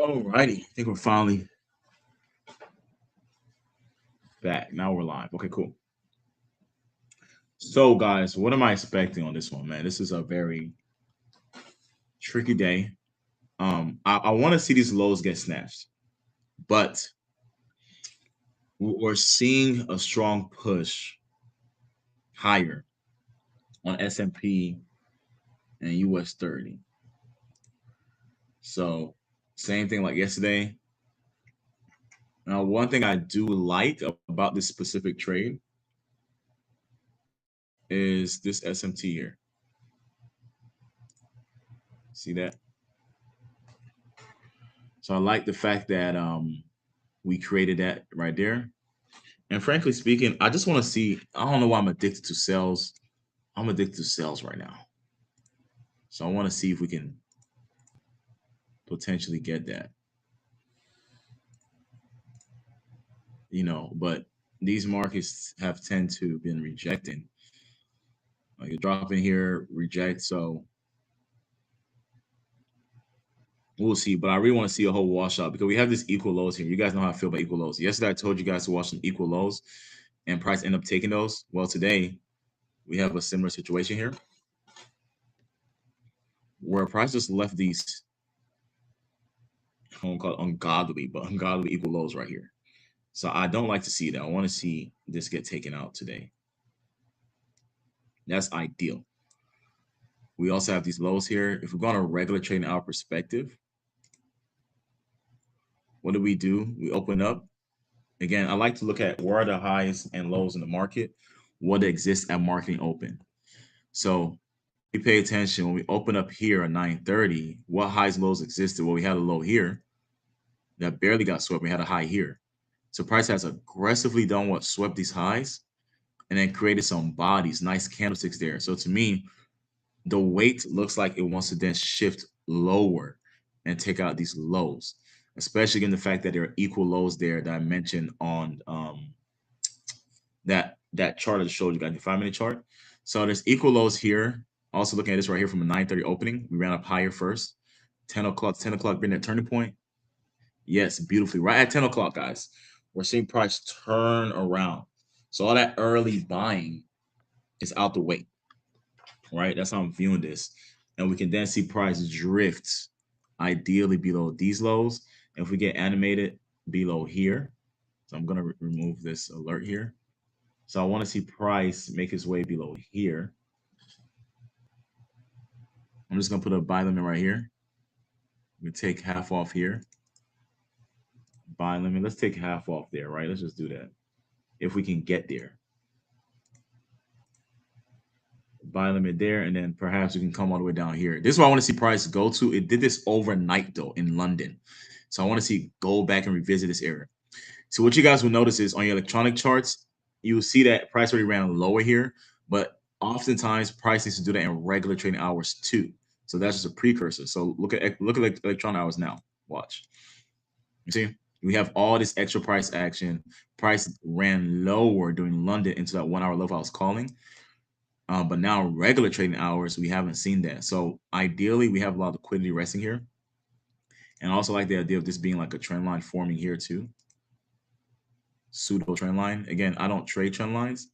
Alrighty, I think we're finally back. Now we're live. Okay, cool. So, guys, what am I expecting on this one, man? This is a very tricky day. I want to see these lows get snatched, but we're seeing a strong push higher on S&P and US 30. So, same thing like yesterday. Now, one thing I do like about this specific trade is this SMT here. See that? So I like the fact that we created that right there. And frankly speaking, I just want to see. I don't know why I'm addicted to sales. I'm addicted to sales right now. So I want to see if we can potentially get that. But these markets have tend to been rejecting. Like you drop in here, reject. So we'll see. But I really want to see a whole washout because we have this equal lows here. You guys know how I feel about equal lows. Yesterday I told you guys to watch some equal lows, and price end up taking those. Well, today we have a similar situation here where price just left these, I won't call it ungodly, but ungodly equal lows right here. So I don't like to see that. I want to see this get taken out today. That's ideal. We also have these lows here. If we're going to regular trading hour perspective, what do? We open up. Again, I like to look at where are the highs and lows in the market, what exists at marketing open. So we pay attention when we open up here at 9:30, what highs, lows existed. Well, we had a low here that barely got swept. We had a high here. So price has aggressively done what? Swept these highs and then created some bodies, nice candlesticks there. So to me, the weight looks like it wants to then shift lower and take out these lows, especially given the fact that there are equal lows there that I mentioned on that chart I showed you guys, the 5-minute chart. So there's equal lows here. Also looking at this right here from a 9:30 opening, we ran up higher first. 10 o'clock being that turning point. Yes, beautifully. Right at 10 o'clock, guys, we're seeing price turn around. So all that early buying is out the way, right? That's how I'm viewing this. And we can then see price drift ideally below these lows. If we get animated below here, so I'm going to remove this alert here. So I want to see price make its way below here. I'm just going to put a buy limit right here. We take half off here. Buy limit. Let's take half off there, right? Let's just do that. If we can get there. Buy limit there, and then perhaps we can come all the way down here. This is what I want to see price go to. It did this overnight though in London. So I want to see go back and revisit this area. So what you guys will notice is on your electronic charts, you will see that price already ran lower here, but oftentimes price needs to do that in regular trading hours too. So that's just a precursor. So look at electronic hours now. Watch. You see, we have all this extra price action. Price ran lower during London into that 1 hour level I was calling. But now regular trading hours, we haven't seen that. So ideally, we have a lot of liquidity resting here. And I also like the idea of this being like a trend line forming here too. Pseudo trend line. Again, I don't trade trend lines.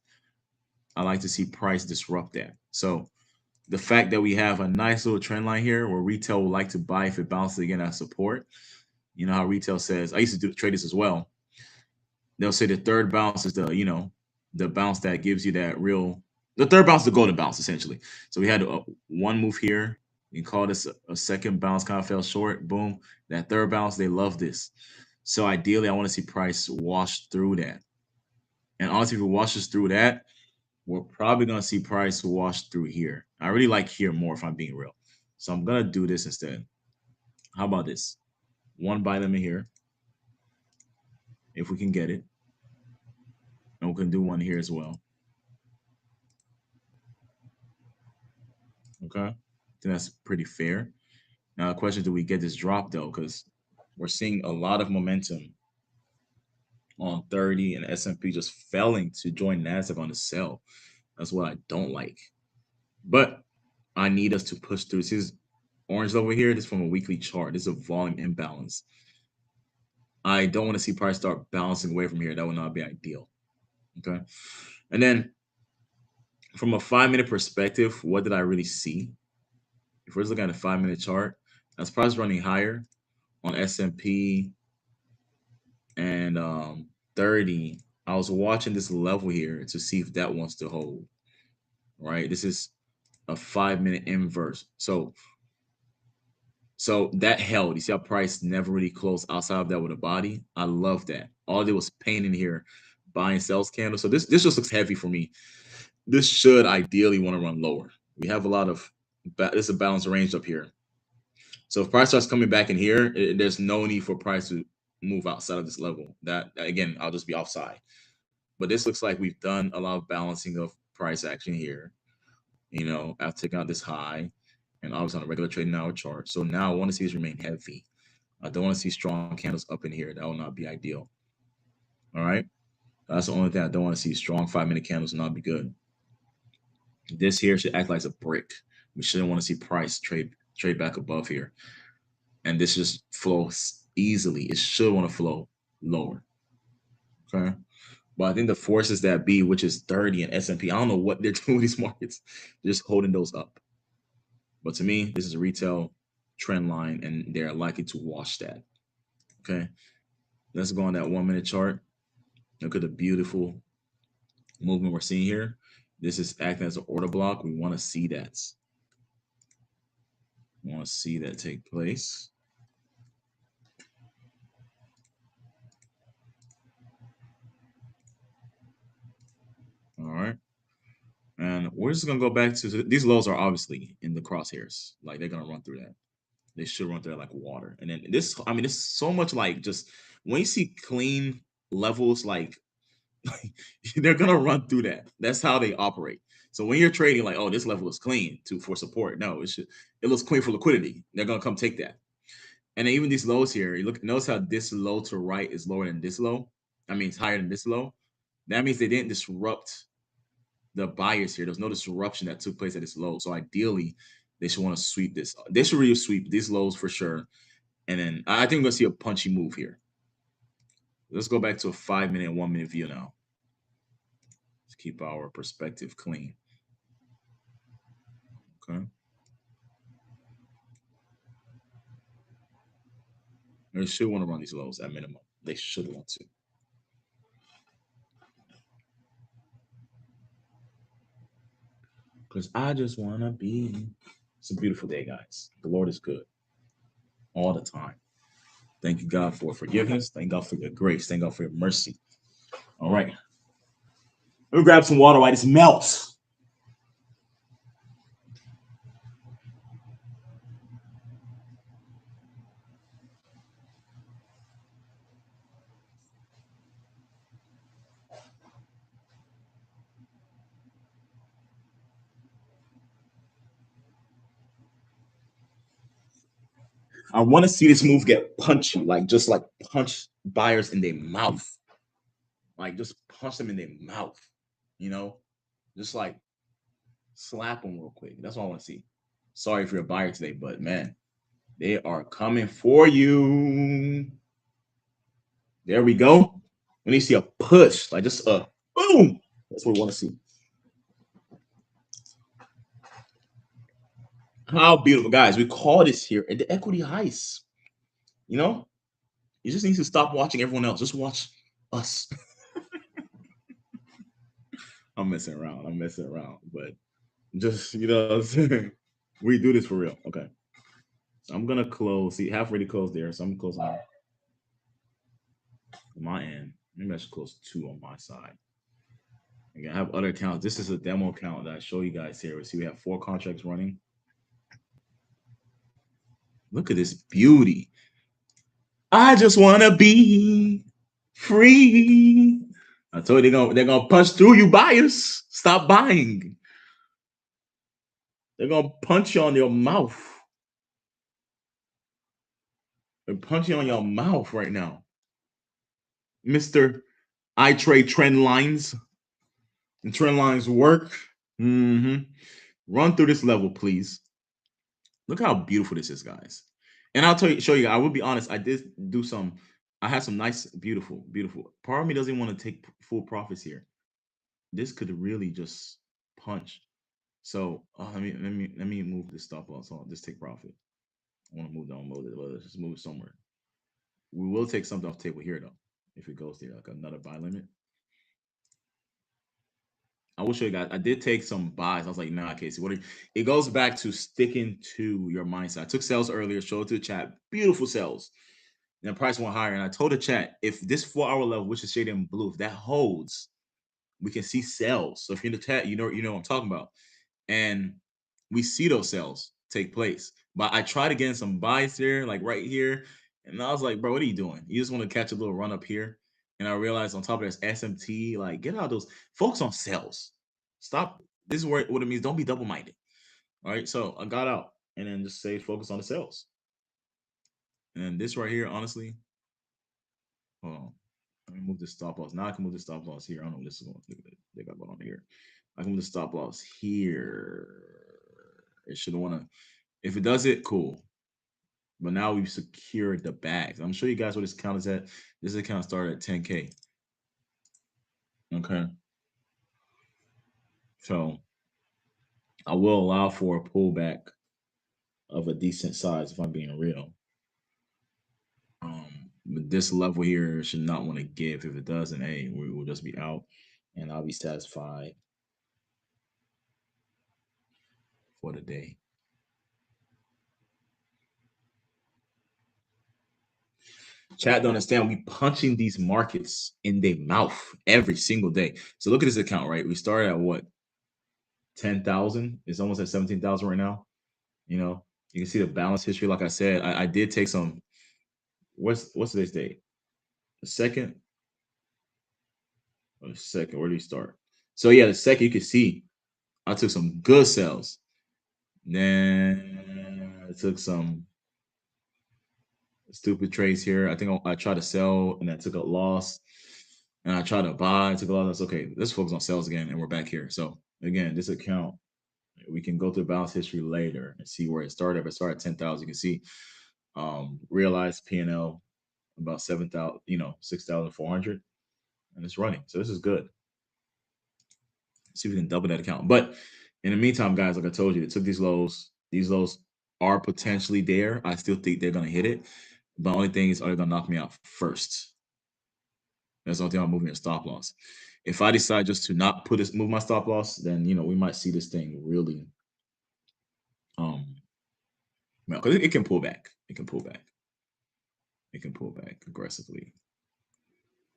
I like to see price disrupt that. So the fact that we have a nice little trend line here where retail will like to buy if it bounces again at support. You know how retail says, I used to trade this as well. They'll say the third bounce is the bounce that gives you that real, the third bounce is the golden bounce essentially. So we had one move here. You can call this a second bounce, kind of fell short. Boom. That third bounce, they love this. So ideally, I want to see price wash through that. And honestly, if it washes through that, we're probably going to see price wash through here. I really like here more if I'm being real. So I'm going to do this instead. How about this? One buy limit here, if we can get it. And we can do one here as well. Okay. I think that's pretty fair. Now the question, do we get this drop though? Because we're seeing a lot of momentum on 30 and S&P just failing to join Nasdaq on the sell. That's what I don't like. But I need us to push through. This is orange level here, this is from a weekly chart. This is a volume imbalance. I don't want to see price start bouncing away from here. That would not be ideal. Okay. And then from a 5 minute perspective, what did I really see? If we're just looking at a 5 minute chart, as price running higher on S&P and 30, I was watching this level here to see if that wants to hold. Right. This is a 5 minute inverse. So that held. You see how price never really closed outside of that with a body? I love that. All I did was paint in here, buying sells candle. So this just looks heavy for me. This should ideally want to run lower. We have a lot of this is a balanced range up here. So if price starts coming back in here, there's no need for price to move outside of this level. That again, I'll just be offside. But this looks like we've done a lot of balancing of price action here. You know, I've taken out this high and obviously on a regular trading hour chart. So now I want to see this remain heavy. I don't want to see strong candles up in here. That will not be ideal. All right. That's the only thing I don't want to see. Strong 5 minute candles will not be good. This here should act like a brick. We shouldn't want to see price trade back above here. And this just flows easily. It should want to flow lower. Okay. But I think the forces that be, which is 30 and S&P, I don't know what they're doing with these markets, just holding those up. But to me, this is a retail trend line, and they're likely to wash that. Okay. Let's go on that 1 minute chart. Look at the beautiful movement we're seeing here. This is acting as an order block. We want to see that. We want to see that take place. All right. And we're just going to go back to these lows are obviously in the crosshairs. Like they're going to run through that. They should run through that like water. And then this, I mean, it's so much like just when you see clean levels, like they're going to run through that. That's how they operate. So when you're trading, like, oh, this level is clean for support. No, it looks clean for liquidity. They're going to come take that. And then even these lows here, you look, notice how this low to right is lower than this low. I mean, it's higher than this low. That means they didn't disrupt the buyers here. There's no disruption that took place at this low. So ideally, they should want to sweep this. They should really sweep these lows for sure. And then I think we're gonna see a punchy move here. Let's go back to a 5 minute and 1 minute view now. Let's keep our perspective clean. Okay. They should want to run these lows at minimum. They should want to. Because I just want to be. It's a beautiful day, guys. The Lord is good all the time. Thank you, God, for forgiveness. Thank God for your grace. Thank God for your mercy. All right. Let me grab some water while this melts. I want to see this move get punchy, like just like punch buyers in their mouth. Like just punch them in their mouth, you know? Just like slap them real quick. That's all I want to see. Sorry if you're a buyer today, but man, they are coming for you. There we go. We need to see a push, like just a boom. That's what we want to see. How beautiful, guys. We call this here at the equity heist. You know, you just need to stop watching everyone else. Just watch us. I'm messing around. I'm messing around. But just, you know what I'm saying? We do this for real. Okay. So I'm going to close. See, half already closed there. So I'm going to close on my end. Maybe I should close 2 on my side. Again, I have other accounts. This is a demo account that I show you guys here. We see we have 4 contracts running. Look at this beauty. I just want to be free. I told you they're gonna punch through you buyers. Stop buying. They're gonna punch you on your mouth. They're punching on your mouth right now. Mr. I trade trend lines. And trend lines work. Run through this level, please. Look how beautiful this is, guys. And I'll show you. I will be honest. I did do some. I had some nice, beautiful, beautiful. Part of me doesn't want to take full profits here. This could really just punch. So let me move this stop loss. So I'll just take profit. I want to move down, move it. Well, let's just move it somewhere. We will take something off the table here though. If it goes there, like another buy limit. I will show you guys. I did take some buys. I was like, nah, Casey, what are you? It goes back to sticking to your mindset. I took sales earlier, showed it to the chat. Beautiful sales. And the price went higher. And I told the chat, if this 4 hour level, which is shaded in blue, if that holds, we can see sales. So if you're in the chat, you know what I'm talking about. And we see those sales take place. But I tried to get in some buys here, like right here. And I was like, bro, what are you doing? You just want to catch a little run up here. And I realized on top of this SMT, like get out of those, focus on sales. Stop. This is what it means. Don't be double minded. All right. So I got out and then just say focus on the sales. And this right here, honestly, hold on. Let me move the stop loss. Now I can move the stop loss here. I don't know what this is going to they got going on here. I can move the stop loss here. It should want to, if it does it, cool. But now we've secured the bags. I'm sure you guys what this account is at. This account started at 10K. Okay. So I will allow for a pullback of a decent size if I'm being real. But this level here should not want to give. If it does, then hey, we will just be out and I'll be satisfied for the day. Chat don't understand. We punching these markets in their mouth every single day. So look at this account, right? We started at what? 10,000. It's almost at 17,000 right now. You know, you can see the balance history. Like I said, I did take some. What's today's date? The second or the second? Where do you start? So yeah, the second you can see I took some good sales. Then I took some stupid trades here. I think I tried to sell and I took a loss. And I tried to buy, I took a loss. Okay, let's focus on sales again, and we're back here. So again, this account, we can go through balance history later and see where it started. If it started at 10,000, you can see realized P&L about 7,000, 6,400, and it's running. So this is good. See if we can double that account. But in the meantime, guys, like I told you, it took these lows. These lows are potentially there. I still think they're gonna hit it. The only thing is, are they gonna knock me out first? That's the only thing I'm moving a stop loss. If I decide just to not move my stop loss, then we might see this thing really because it can pull back. It can pull back. It can pull back aggressively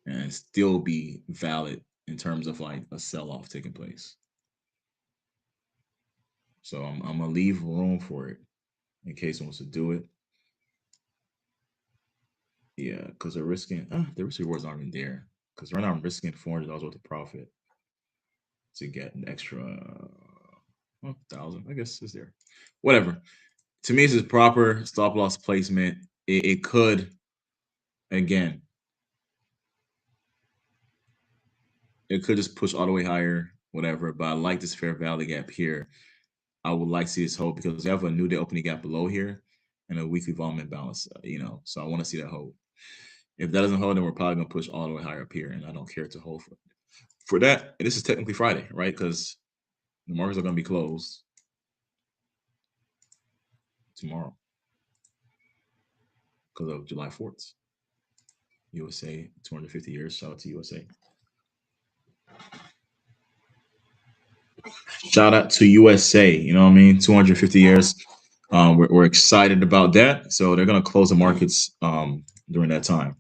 and still be valid in terms of like a sell-off taking place. So I'm gonna leave room for it in case it wants to do it. Yeah, because they're risking the risk rewards aren't even there. Because right now I'm risking $400 worth of profit to get an extra 1,000. I guess is there. Whatever. To me, this is proper stop loss placement. It could again, it could just push all the way higher, whatever. But I like this fair value gap here. I would like to see this hold because we have a new day opening gap below here and a weekly volume imbalance, so I want to see that hold. If that doesn't hold, then we're probably going to push all the way higher up here, and I don't care to hold for that. And this is technically Friday, right? Because the markets are going to be closed tomorrow because of July 4th. USA, 250 years. Shout out to USA. Shout out to USA. You know what I mean? 250 years. We're excited about that. So they're going to close the markets during that time.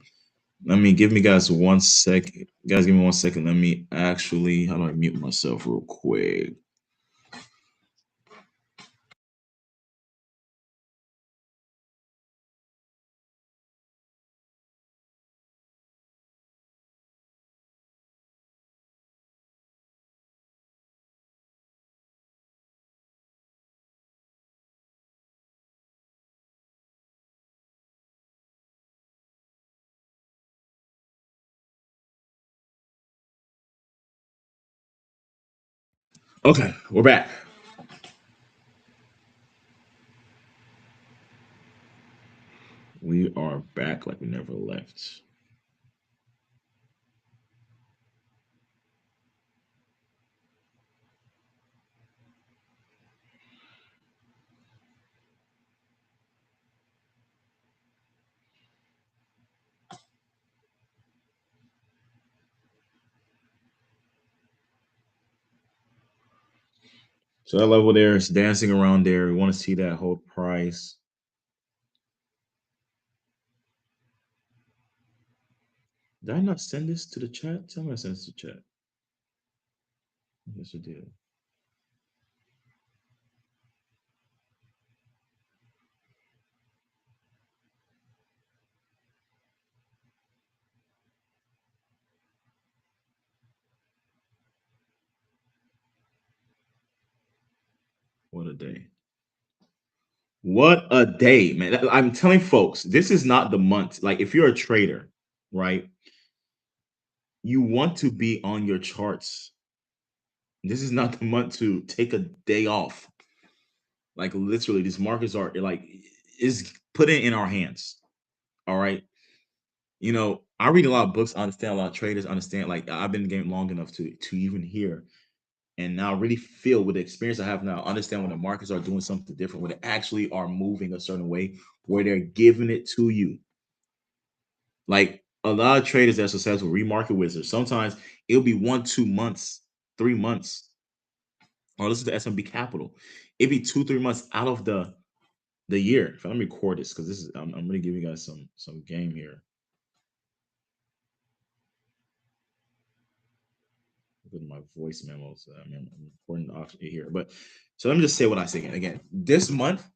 Give me guys 1 second. Guys, give me 1 second. Let me actually, how do I mute myself real quick? Okay, we're back. We are back like we never left. So that level there is dancing around there. We want to see that whole price. Did I not send this to the chat? Tell me I sent this to chat. Yes, I did. What a day. What a day, man. I'm telling folks, this is not the month. Like, if you're a trader, right, you want to be on your charts. This is not the month to take a day off. Like, literally, these markets are like, is put it in our hands. All right. I read a lot of books. I understand a lot of traders. Understand, like, I've been in the game long enough to even hear and now really feel with the experience I have now, understand when the markets are doing something different, when they actually are moving a certain way, where they're giving it to you. Like a lot of traders that are successful, remarket wizards, sometimes it'll be 1, 2 months, 3 months, or listen to S&B Capital. It'd be 2, 3 months out of the year. If let me record this because this is I'm gonna give you guys some game here. Look at my voice memos. I'm recording the option here, but so let me just say what I say again. Again, this month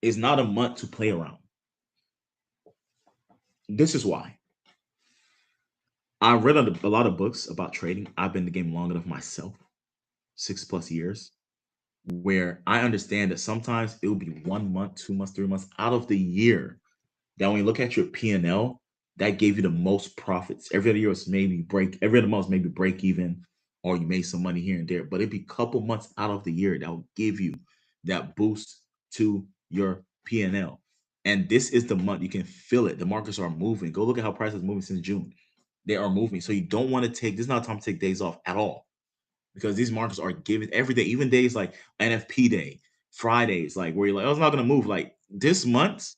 is not a month to play around. This is why. I read a lot of books about trading. I've been in the game long enough myself, 6+ years, where I understand that sometimes it will be 1 month, 2 months, 3 months out of the year that when you look at your P&L, that gave you the most profits. Every other year was maybe every other month maybe break even, or you made some money here and there. But it'd be a couple months out of the year that will give you that boost to your P&L. And this is the month you can feel it. The markets are moving. Go look at how prices moving since June. They are moving. So you don't want to take this is not time to take days off at all because these markets are giving every day, even days like NFP day, Fridays, like where you're like, oh, it's not gonna move. Like this month,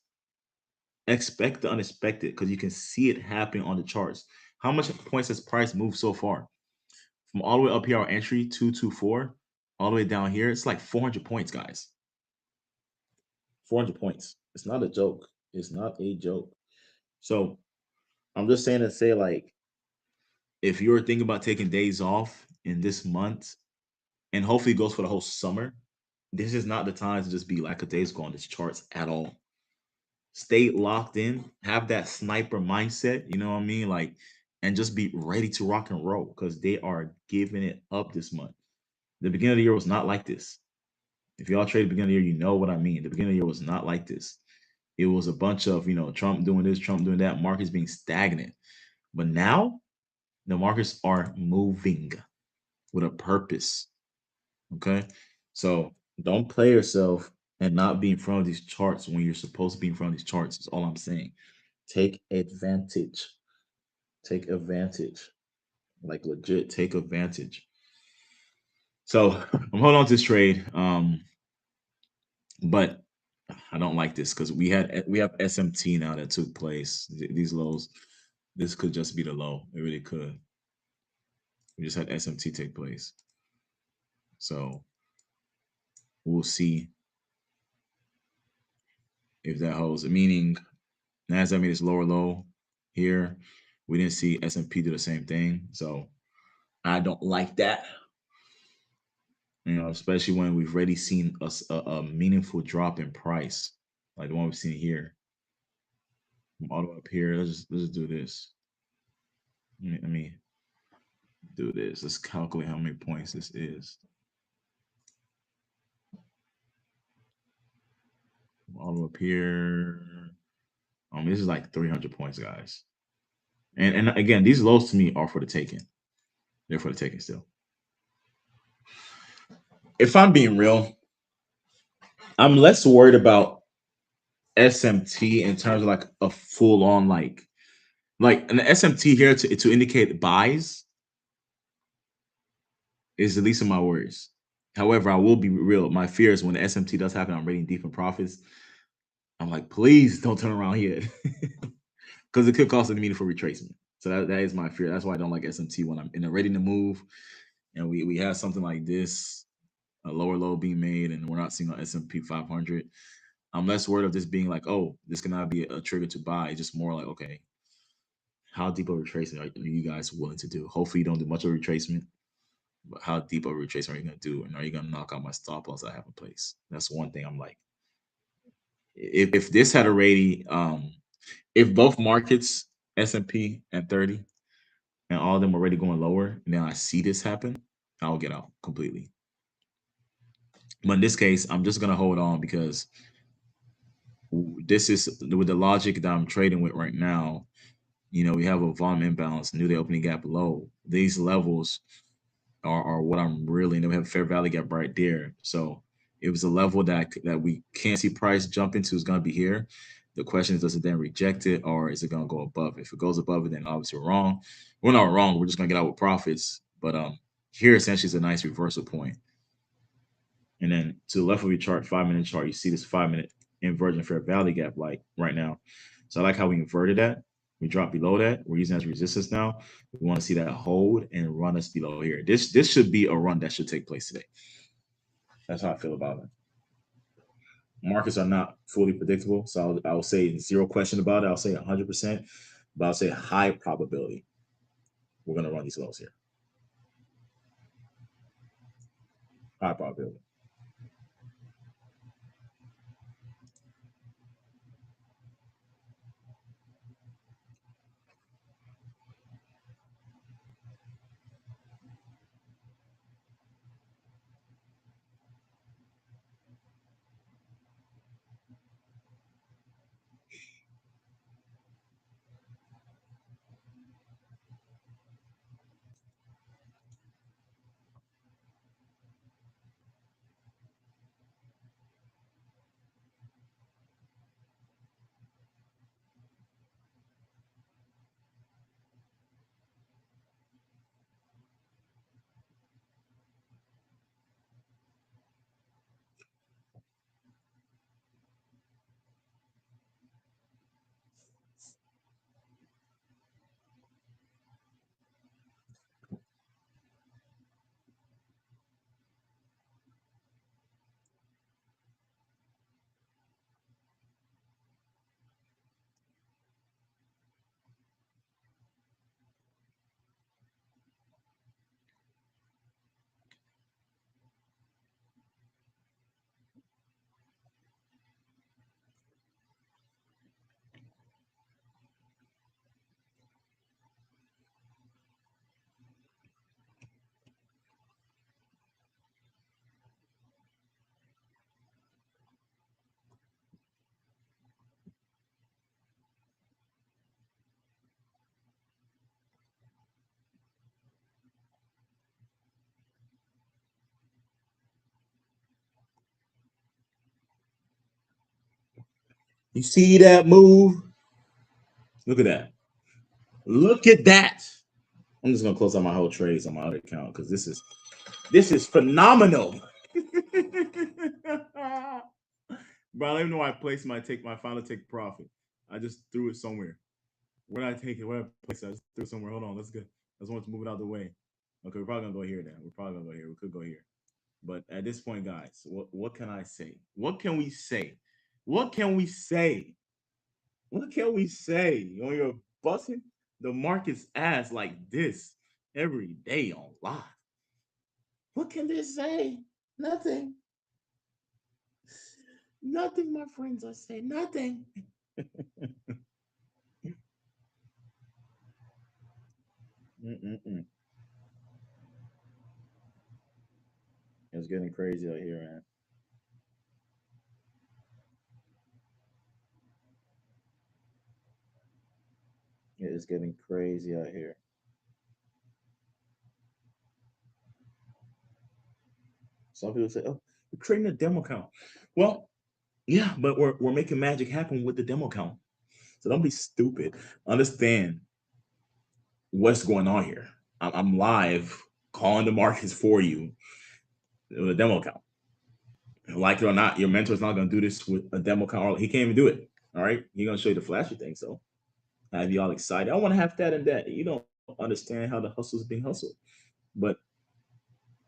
expect the unexpected because you can see it happening on the charts. How much points has price moved so far? From all the way up here, our entry 224, all the way down here, it's like 400 points, guys. 400 points. It's not a joke. It's not a joke. So I'm just saying to say, like, if you're thinking about taking days off in this month, and hopefully it goes for the whole summer, this is not the time to just be lackadaisical on these charts at all. Stay locked in, have that sniper mindset, you know what I mean? Like, and just be ready to rock and roll because they are giving it up this month. The beginning of the year was not like this. If y'all trade the beginning of the year, you know what I mean. The beginning of the year was not like this. It was a bunch of, Trump doing this, Trump doing that, markets being stagnant. But now the markets are moving with a purpose. Okay. So don't play yourself and not be in front of these charts when you're supposed to be in front of these charts. Is all I'm saying. Take advantage. Take advantage. Like legit, take advantage. So I'm holding on to this trade. But I don't like this because we have SMT now that took place. These lows, this could just be the low. It really could. We just had SMT take place. So we'll see if that holds. Meaning Nasdaq made its lower low here. We didn't see S&P do the same thing. So I don't like that. Especially when we've already seen a meaningful drop in price, like the one we've seen here. From all the way up here, let's do this. Let me do this. Let's calculate how many points this is. All the way up here. This is like 300 points, guys. And again, these lows to me are for the taking. They're for the taking still. If I'm being real, I'm less worried about SMT in terms of like a full on like an SMT here to indicate buys is the least of my worries. However, I will be real. My fear is when the SMT does happen, I'm rating deep in profits. I'm like, please don't turn around yet, because it could cause a meaningful retracement. So that is my fear. That's why I don't like SMT when I'm in a ready to move, and we have something like this, a lower low being made, and we're not seeing an S&P 500. I'm less worried of this being like, oh, this cannot be a trigger to buy. It's just more like, okay, how deep of a retracement are you guys willing to do? Hopefully, you don't do much of a retracement. But how deep of a retracement are you going to do? And are you going to knock out my stop loss I have in place? That's one thing I'm like, if this had a rating, if both markets, S&P and 30, and all of them already going lower, and then I see this happen, I'll get out completely. But in this case, I'm just going to hold on because this is with the logic that I'm trading with right now. You know, we have a volume imbalance, new day opening gap low. These levels are what I'm really, and then we have fair value gap right there. So it was a level that we can't see price jump into is going to be here. The question is, does it then reject it or is it going to go above it? If it goes above it, then obviously we're wrong. We're not wrong. We're just going to get out with profits. But here essentially is a nice reversal point. And then to the left of your chart, 5-minute chart, you see this 5-minute inversion fair value gap like right now. So I like how we inverted that. We drop below that. We're using as resistance now. We want to see that hold and run us below here. This should be a run that should take place today. That's how I feel about it. Markets are not fully predictable, so I'll say zero question about it. I'll say 100%, but I'll say high probability we're going to run these lows here. High probability. You see that move? Look at that. Look at that. I'm just gonna close out my whole trades on my other account because this is phenomenal. Bro, I don't even know why I placed my final take profit. I just threw it somewhere. Where did I take it? Where did I place it? I just threw it somewhere. Hold on, let's go. I just want to move it out of the way. Okay, we're probably gonna go here then. We're probably gonna go here. We could go here. But at this point, guys, what can I say? What can we say? What can we say? What can we say? When you're busting the market's ass like this every day on live. What can they say? Nothing. Nothing, my friends. I say nothing. Mm-mm-mm. It's getting crazy out here, man. It is getting crazy out here. Some people say, "Oh, you're creating a demo account." Well, Yeah, but we're making magic happen with the demo account. So don't be stupid. Understand what's going on here. I'm live calling the markets for you with a demo account. Like it or not, your mentor's not going to do this with a demo account. He can't even do it. All right. He's going to show you the flashy thing. So have you all excited. I want to have that and that. You don't understand how the hustle is being hustled. But,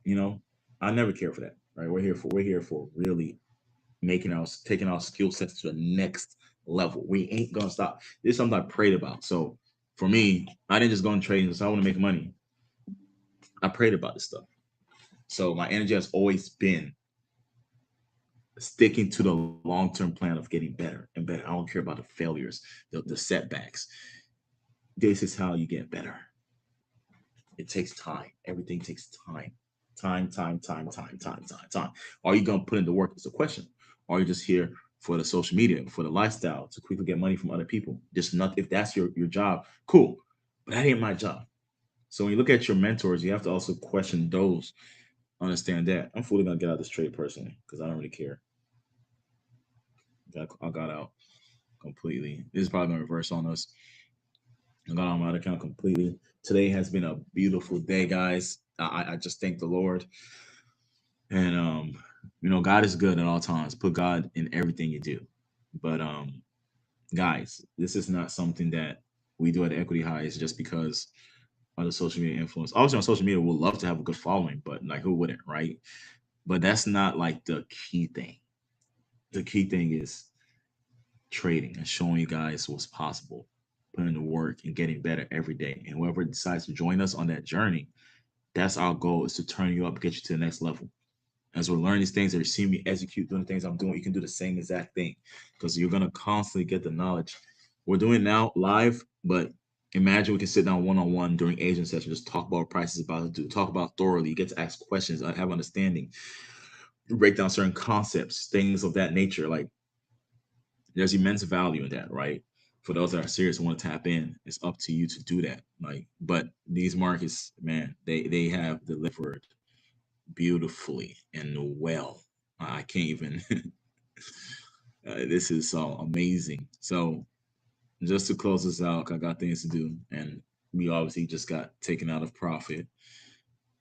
you know, I never care for that. Right. We're here for really taking our skill sets to the next level. We ain't gonna stop. This is something I prayed about. So for me, I didn't just go and trade because I want to make money. I prayed about this stuff. So my energy has always been sticking to the long-term plan of getting better and better. I don't care about the failures, the setbacks. This is how you get better. It takes time. Everything takes time. Time. Are you gonna put in the work? It's a question. Or are you just here for the social media, for the lifestyle, to quickly get money from other people? Just not if that's your job, cool. But that ain't my job. So when you look at your mentors, you have to also question those. Understand that. I'm fully gonna get out of this trade personally because I don't really care. I got out completely. This is probably gonna reverse on us. I got on my account completely. Today has been a beautiful day, guys. I just thank the Lord. And God is good at all times. Put God in everything you do. But guys, this is not something that we do at Equity Highs just because of the social media influence. Obviously, on social media, we'd love to have a good following, but like, who wouldn't, right? But that's not like the key thing. The key thing is trading and showing you guys what's possible, putting the work and getting better every day. And whoever decides to join us on that journey, that's our goal, is to turn you up, get you to the next level. As we're learning these things, or you see me execute doing the things I'm doing, you can do the same exact thing because you're gonna constantly get the knowledge. We're doing it now live, but imagine we can sit down one-on-one during agent session, just talk about what price is about to do, talk about thoroughly, you get to ask questions, have understanding, break down certain concepts, things of that nature. Like, there's immense value in that, right? For those that are serious and want to tap in, it's up to you to do that. Like, but these markets, man, they have delivered beautifully and well. I can't even. This is so amazing. So just to close this out, I got things to do, and we obviously just got taken out of profit.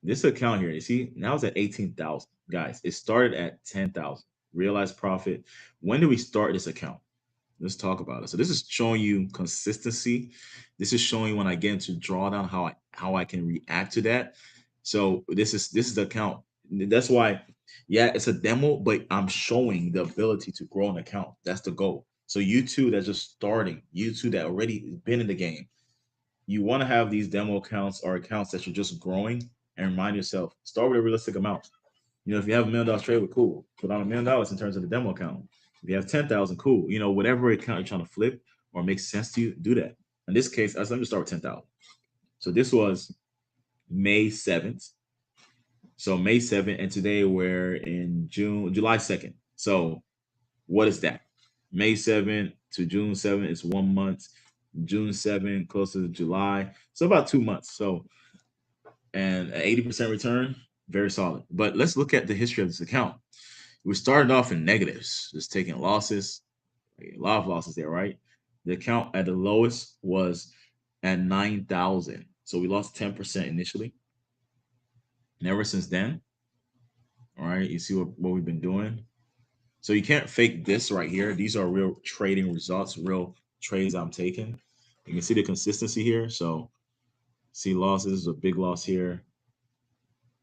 This account here, you see, now it's at 18,000. Guys, it started at 10,000. Realized profit. When did we start this account? Let's talk about it. So this is showing you consistency. This is showing when I get into drawdown how I can react to that. So this is the account. That's why, yeah, it's a demo, but I'm showing the ability to grow an account. That's the goal. So you two that's just starting, you two that already been in the game, you want to have these demo accounts or accounts that you're just growing, and remind yourself, start with a realistic amount. If you have $1 million trade with, cool. Put on $1 million in terms of the demo account. If you have 10,000, cool. Whatever account you're trying to flip or makes sense to you, do that. In this case, let me start with 10,000. So this was May 7th. So May 7th, and today we're in July 2nd. So what is that? May 7th to June 7th is 1 month. June 7th, closer to July. So about 2 months. So, and an 80% return, very solid. But let's look at the history of this account. We started off in negatives, just taking losses, a lot of losses there, right? The account at the lowest was at 9,000. So we lost 10% initially. And ever since then, all right, you see what we've been doing. So you can't fake this right here. These are real trading results, real trades I'm taking. You can see the consistency here. So see losses, a big loss here,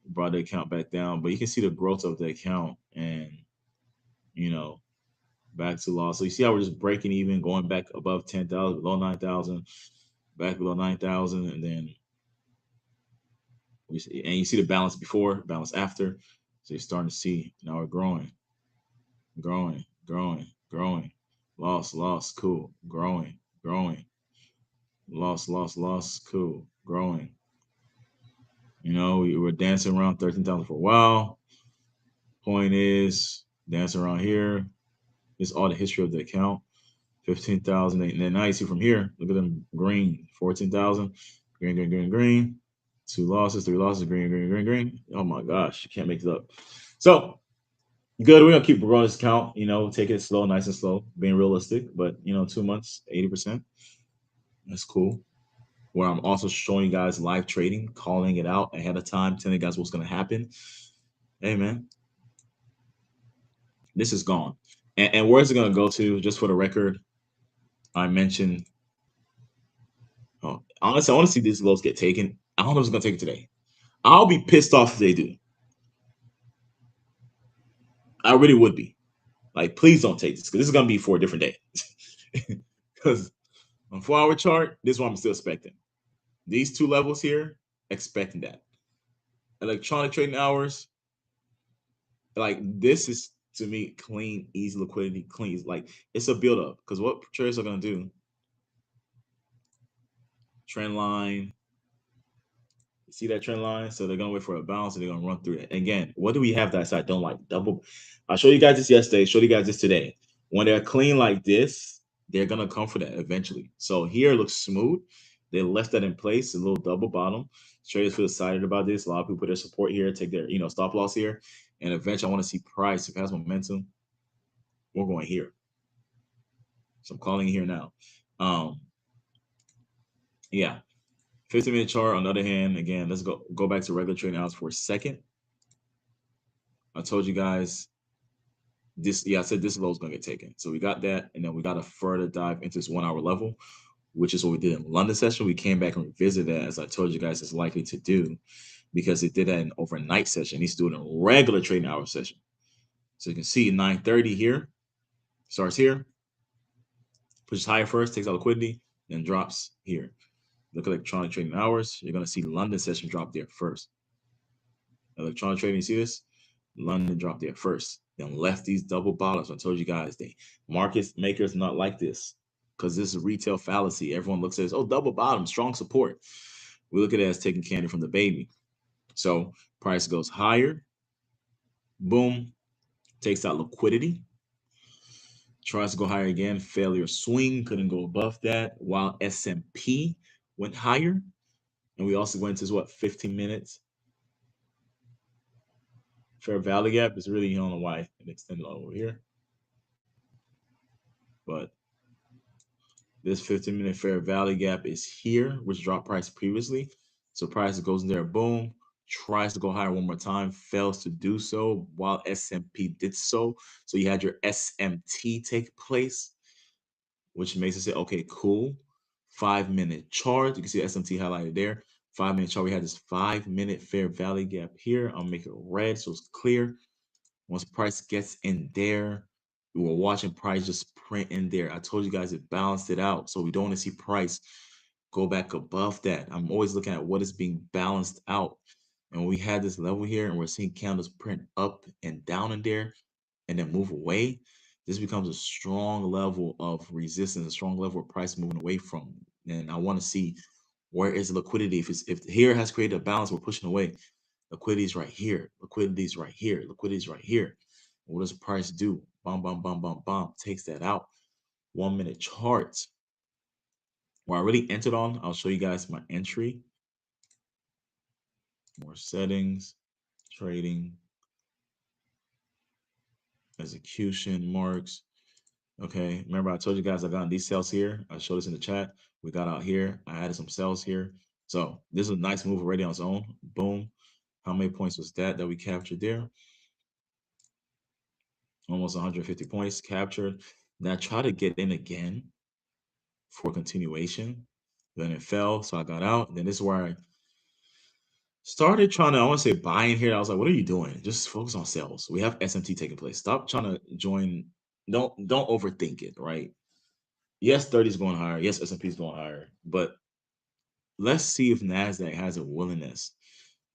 brought the account back down, but you can see the growth of the account and, you know, back to loss. So you see how we're just breaking even, going back above 10,000, below 9,000, back below 9,000, and then you see the balance before, balance after. So you're starting to see now we're growing, growing. Loss, cool, growing. Loss, cool, growing. We were dancing around 13,000 for a while. Point is, dancing around here. It's all the history of the account. 15,000. And then now you see from here, look at them green, 14,000. Green. 2 losses, 3 losses, green. Oh my gosh, you can't make it up. So Good. We're gonna keep growing this count. Take it slow, nice and slow, being realistic. But 2 months, 80%. That's cool. Where I'm also showing you guys live trading, calling it out ahead of time, telling you guys what's gonna happen. Hey man, this is gone. And where's it gonna go to? Just for the record, I mentioned. Oh, honestly, I want to see these lows get taken. I don't know if it's gonna take it today. I'll be pissed off if they do. I really would be. Like, please don't take this because this is gonna be for a different day. Because on 4-hour chart, this is what I'm still expecting. These two levels here, expecting that. Electronic trading hours, like this is to me clean, easy liquidity, clean. Like it's a build up because what traders are gonna do? Trend line, you see that trend line? So they're gonna wait for a bounce and they're gonna run through it. Again, what do we have that I don't like? Double. I showed you guys this yesterday. Showed you guys this today. When they're clean like this, they're gonna come for that eventually. So here it looks smooth. They left that in place, a little double bottom. Traders feel excited about this. A lot of people put their support here, take their stop loss here, and eventually I want to see price if it has momentum. We're going here. So I'm calling here now. Um, yeah, 15-minute chart. On the other hand, again, let's go back to regular trading hours for a second. I told you guys this. Yeah, I said this low is gonna get taken. So we got that, and then we got to further dive into this 1-hour level, which is what we did in London session. We came back and revisited that, as I told you guys, it's likely to do because it did that in overnight session. He's doing a regular trading hour session. So you can see 9:30 here starts here, pushes higher first, takes out liquidity, then drops here. Look at electronic trading hours. You're going to see London session drop there first. Electronic trading, you see this? London dropped there first. Then left these double bottoms. I told you guys, the market makers not like this because this is retail fallacy. Everyone looks at this, oh, double bottom, strong support. We look at it as taking candy from the baby. So price goes higher. Boom. Takes out liquidity. Tries to go higher again. Failure swing. Couldn't go above that. While S&P went higher. And we also went to what, 15 minutes? Fair value gap is really, I don't know why it extended all over here. But this 15-minute fair value gap is here, which dropped price previously. So price goes in there, boom, tries to go higher one more time, fails to do so while S&P did so. So you had your SMT take place, which makes it say, okay, cool. 5-minute chart. You can see SMT highlighted there. 5-minute chart. We had this 5-minute fair value gap here. I'll make it red so it's clear. Once price gets in there, we were watching price just print in there. I told you guys it balanced it out. So we don't want to see price go back above that. I'm always looking at what is being balanced out. And when we had this level here and we're seeing candles print up and down in there and then move away, this becomes a strong level of resistance, a strong level of price moving away from. And I want to see where is the liquidity. If here has created a balance, we're pushing away. Liquidity is right here. Liquidity is right here. Liquidity is right here. What does the price do? Bum, bum, bum, bum, bum. Takes that out. 1-minute charts. Where I really entered on, I'll show you guys my entry. More settings, trading, execution, marks. Okay, remember I told you guys I got on these sales here. I showed this in the chat. We got out here. I added some sales here. So this is a nice move already on its own. Boom. How many points was that we captured there? Almost 150 points captured. Now try to get in again for continuation. Then it fell, so I got out. Then this is where I started trying to, I want to say buying here. I was like, what are you doing? Just focus on sales. We have SMT taking place. Stop trying to join. Don't overthink it, right? Yes, 30 is going higher. Yes, S&P is going higher. But let's see if Nasdaq has a willingness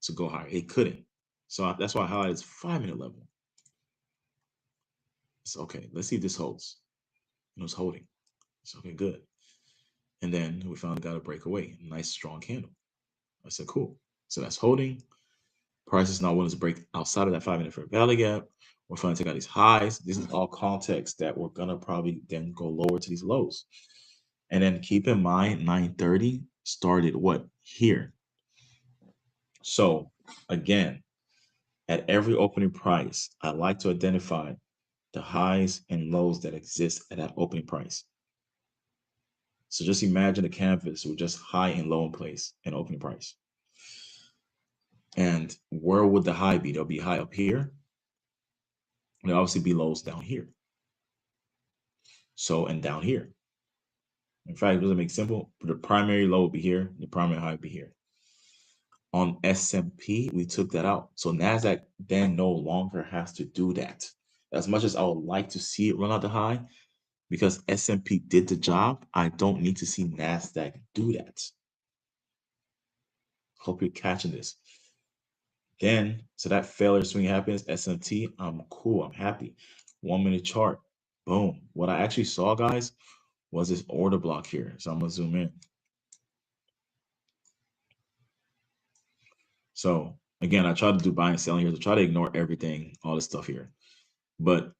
to go higher. It couldn't. So that's why I highlighted this 5-minute level. It's okay. Let's see if this holds. It was holding. It's okay, good. And then we finally got a breakaway. Nice strong candle. I said, cool. So that's holding. Price is not willing to break outside of that 5-minute fair value gap. We're finally take out these highs. This is all context that we're gonna probably then go lower to these lows. And then keep in mind 9:30 started what? Here. So again, At every opening price, I like to identify the highs and lows that exist at that opening price. So just imagine the canvas with just high and low in place and opening price. And where would the high be? There'll be high up here, and there'll obviously be lows down here. So, and down here. In fact, it doesn't make simple. The primary low will be here, the primary high will be here. On S&P, we took that out. So Nasdaq then no longer has to do that. As much as I would like to see it run out the high, because S&P did the job, I don't need to see Nasdaq do that. Hope you're catching this. Then, so that failure swing happens, S&T, I'm cool, I'm happy. 1 minute chart, boom. What I actually saw, guys, was this order block here. So I'm gonna zoom in. So again, I try to do buying and selling here to try to ignore everything, all this stuff here. But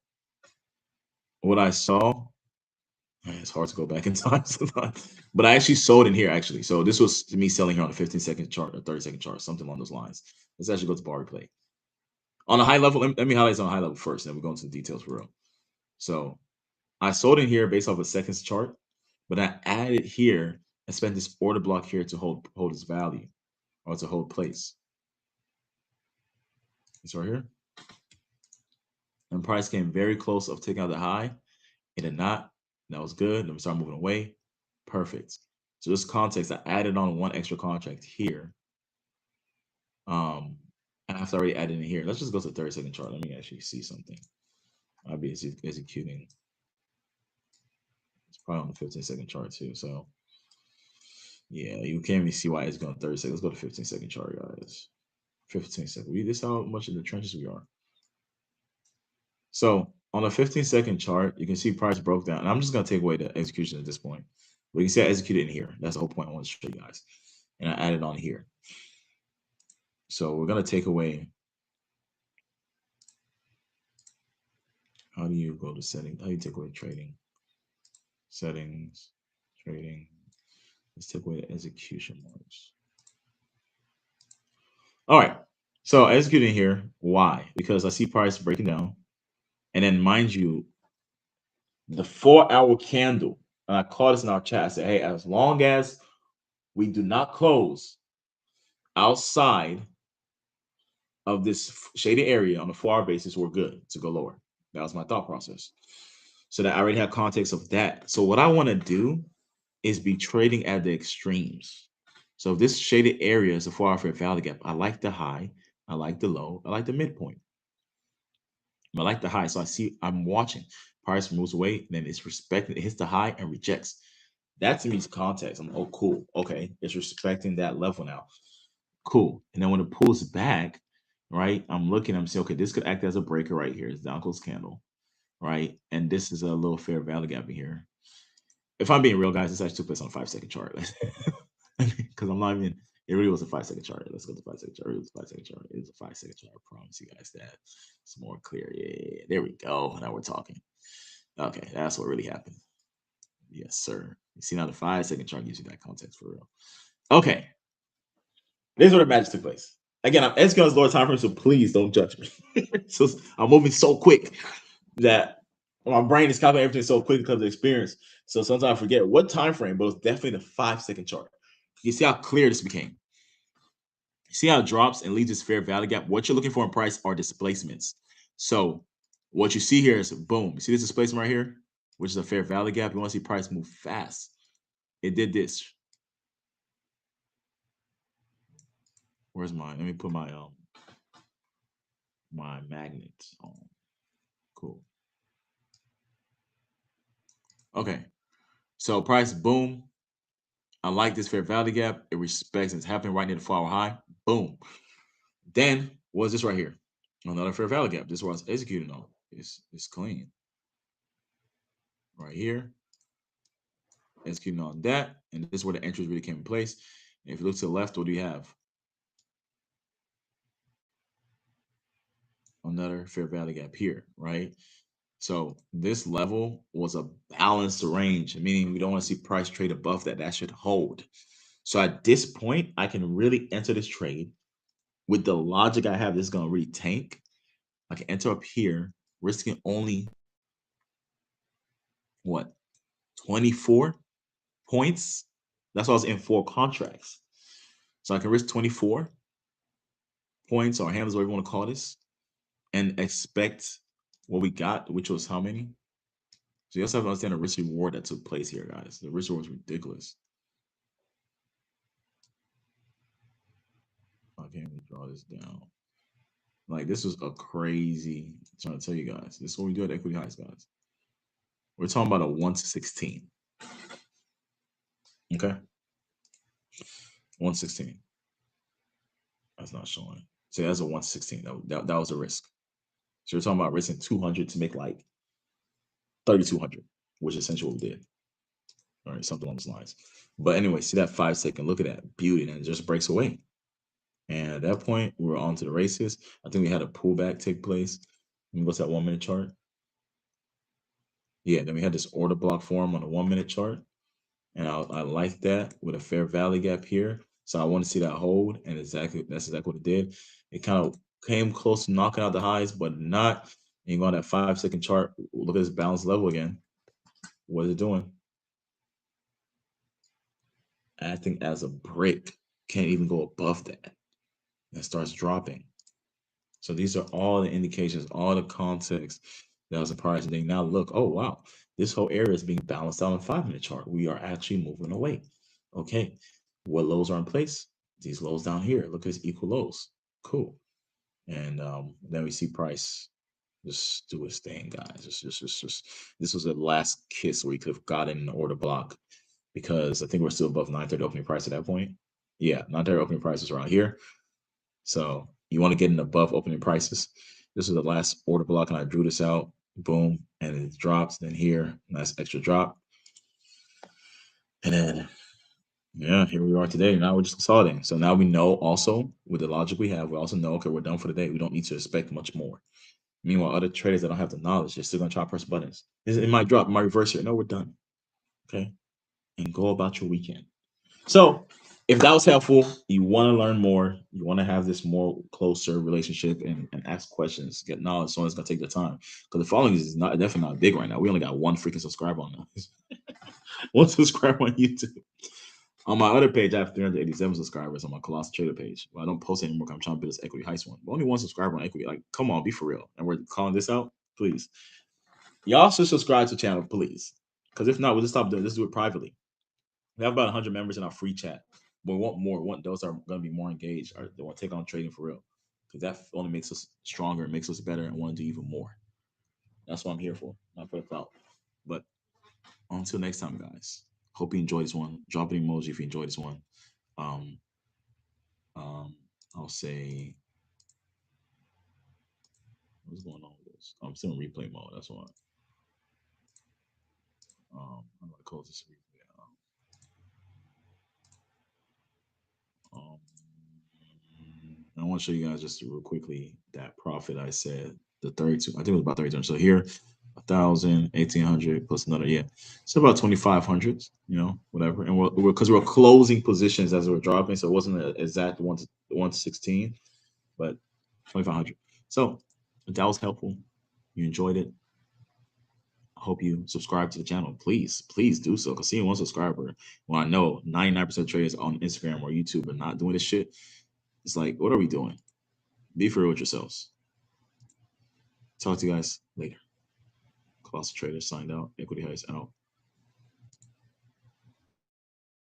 what I saw, it's hard to go back in time sometimes, but I actually sold in here actually. So this was me selling here on a 15-second chart or 30-second chart, something along those lines. Let's actually go to bar replay. On a high level, let me highlight on a high level first, and then we'll go into the details for real. So I sold in here based off a seconds chart, but I added here and spent this order block here to hold its value or to hold place. It's right here. And price came very close of taking out the high. It did not. That was good. Then we start moving away. Perfect. So this context, I added on one extra contract here. After I already added in here. Let's just go to the 30-second chart. Let me actually see something. I'll be executing. It's probably on the 15-second chart too. So yeah, you can't even see why it's going 30 seconds. Let's go to 15-second chart, guys. 15 seconds. This is how much in the trenches we are. So on a 15-second chart, you can see price broke down. And I'm just going to take away the execution at this point. But you can see I executed in here. That's the whole point I want to show you guys. And I added on here. So we're going to take away. How do you go to settings? How do you take away trading? Settings, trading. Let's take away the execution marks. All right. So executing here. Why? Because I see price breaking down. And then mind you, the 4-hour candle, and I call this in our chat, I said, hey, as long as we do not close outside of this shaded area on a 4-hour basis, we're good to go lower. That was my thought process. So that I already have context of that. So what I want to do is be trading at the extremes. So if this shaded area is a 4-hour fair value gap, I like the high, I like the low, I like the midpoint. I like the high. So I see I'm watching. Price moves away, then it's respecting, it hits the high and rejects. That to me is context. I'm oh cool. Okay, it's respecting that level now. Cool. And then when it pulls back, right? I'm looking, I'm saying, okay, this could act as a breaker right here. It's down close candle, right? And this is a little fair value gap in here. If I'm being real, guys, this actually took place on a 5-second chart. Because I'm not even, it really was a 5-second chart. Let's go to 5-second chart. It was a 5-second chart. It was a 5-second chart. I promise you guys that. It's more clear. Yeah, there we go. Now we're talking. Okay, that's what really happened. Yes, sir. You see now the 5-second chart gives you that context for real. Okay. This is where the magic took place. Again, I'm executing on this lower time frame, so please don't judge me. So I'm moving so quick that my brain is calculating everything so quick because of the experience. So sometimes I forget what time frame, but it's definitely the 5-second chart. You see how clear this became. You see how it drops and leaves this fair value gap. What you're looking for in price are displacements. So what you see here is boom. You see this displacement right here, which is a fair value gap. You want to see price move fast. It did this. Where's mine? Let me put my magnets on. Cool. Okay. So price boom. I like this fair value gap. It respects. It's happening right near the 4-hour high. Boom. Then what's this right here? Another fair value gap. This is what I was executing on. It's clean. Right here. Executing on that. And this is where the entries really came in place. And if you look to the left, what do you have? Another fair value gap here, right? So this level was a balanced range, meaning we don't want to see price trade above that. That should hold. So at this point, I can really enter this trade with the logic I have, this is gonna really tank. I can enter up here, risking only what 24 points. That's why I was in 4 contracts. So I can risk 24 points or handles, whatever you want to call this, and expect what we got, which was how many? So you also have to understand the risk reward that took place here, guys. The risk reward was ridiculous. I can't even draw this down. Like this was a crazy. I'm trying to tell you guys, this is what we do at Equity Highs, guys. We're talking about a 1 to 16. Okay, 116. That's not showing. So that's a 116. That was a risk. So we're talking about risking 200 to make like 3,200, which is essentially what we did. All right, something along those lines. But anyway, see that 5 second, look at that beauty, and it just breaks away. And at that point, we were on to the races. I think we had a pullback take place. Let me go to that 1 minute chart. Yeah, then we had this order block form on the 1 minute chart. And I like that with a fair value gap here. So I want to see that hold, and that's exactly what it did. It kind of came close to knocking out the highs, but not. And you go on that 5 second chart, look at this balance level again. What is it doing? Acting as a brick. Can't even go above that. And starts dropping. So these are all the indications, all the context that was a price. And then now look, oh wow, this whole area is being balanced out on 5 minute chart. We are actually moving away. Okay, what lows are in place? These lows down here. Look at these equal lows. Cool. And then we see price just do its thing, guys. Just this was the last kiss where we could have gotten an order block because I think we're still above 930 opening price at that point. Yeah, 930 opening price is around here. So you want to get in above opening prices. This is the last order block, and I drew this out. Boom, and it drops. Then here, nice extra drop, and then yeah, here we are today. Now we're just consolidating. So now we know also with the logic we have, we also know okay, we're done for the day. We don't need to expect much more. Meanwhile, other traders that don't have the knowledge, they're still gonna try to press buttons. It might drop, it might reverse here. No, we're done. Okay, and go about your weekend. So, if that was helpful, you want to learn more, you want to have this more closer relationship and ask questions, get knowledge. So it's gonna take the time because the following is not definitely not big right now. We only got one freaking subscriber on this, one subscriber on YouTube. On my other page, I have 387 subscribers on my Colossal Trader page. Well, I don't post anymore. I'm trying to build this equity heist one. But only one subscriber on equity. Like, come on, be for real. And we're calling this out, please. Y'all should subscribe to the channel, please. Because if not, we'll just stop doing. Let's do it privately. We have about 100 members in our free chat. But we want more. We want those that are going to be more engaged or they want to take on trading for real. Because that only makes us stronger, makes us better, and want to do even more. That's what I'm here for, not for the clout. But until next time, guys. Hope you enjoyed this one. Drop an emoji if you enjoyed this one. Um, I'll say, what's going on with this? I'm still in replay mode. That's why. I'm gonna close this replay. Um, I want to show you guys just real quickly that profit I said the 32. I think it was about 32. So here, 1,000, 1,800 plus another. Yeah, it's about 2,500. You know, whatever. And because we're closing positions as we're dropping, so it wasn't an exact 1 to 16, but 2,500. So if that was helpful, you enjoyed it. I hope you subscribe to the channel. Please do so. Because seeing one subscriber, when I know 99% of traders on Instagram or YouTube are not doing this shit, it's like, what are we doing? Be for real with yourselves. Talk to you guys later. Colossal Trader signed out. Equity Highs out.